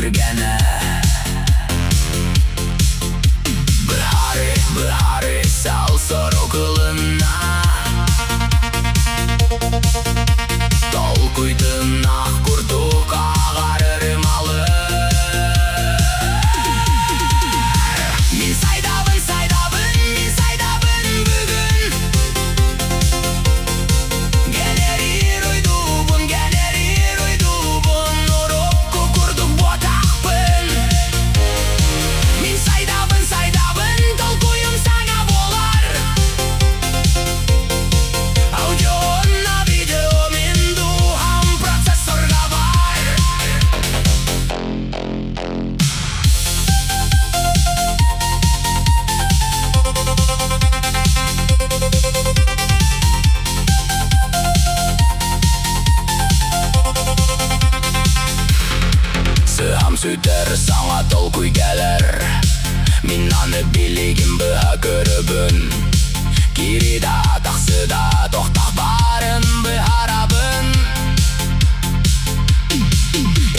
түргені. Быхары сал сору кылына, толкуйтын ақ курдук ағарыр малы. Мен сайдабын, мен сайдабын бүгін. Гелерир ойдубын, урокку курдук ботақпын. Мен сайдабын, толкуйым саңа болар. Аудиона, видеомен духам процессорға бар. Сыам сүтер саңа толкуй келер. Мен аны билигин быха көрөбүн. Кирида тақсыда тоқтақ барын быхарабын.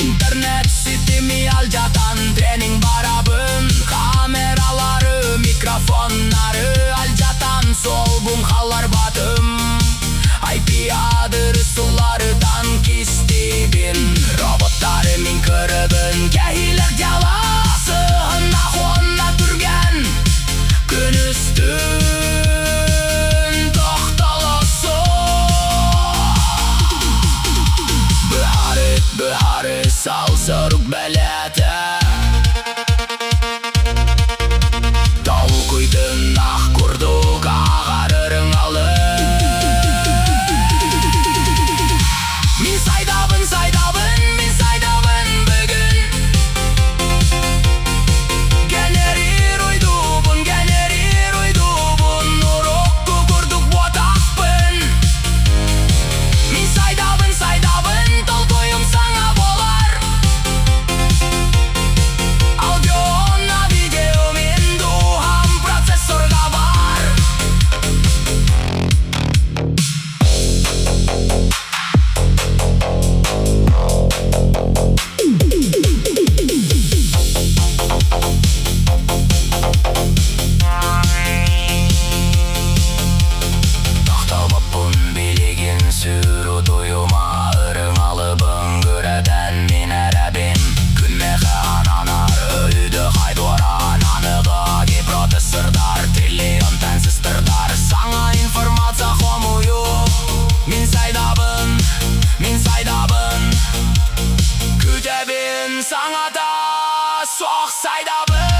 Интернет ситими алжатан тренинг барабын. Камералары, микрофоннары алжатан сол бумхалар батым. IP адресулары танкистибин. Роботтары мен көрөбүн. Кәхилер жаласы нахуанна түрген. Күн үстін тоқталасы. Быхары сал сорuk бәләті. Толкуйдын ақ курдук ағарырың алы. Мен сайдабын бүгін. Гелерир ойдубын, урокку курдук ботақпын. Мен сайдабын, толкуйым саңа болар. Аудиона, видеомен духам процессорға бар. Тақталбаппын билеген сүру туюма. Ырың алыбын көрәдән мен әрәбем. Күнмеға ананар өйді қайдуаран. Анығы процессордар, триллион транзистордар. Саңа информация қомую. Мен сайдабын. Күтәбін саңа да соқ сайдабын.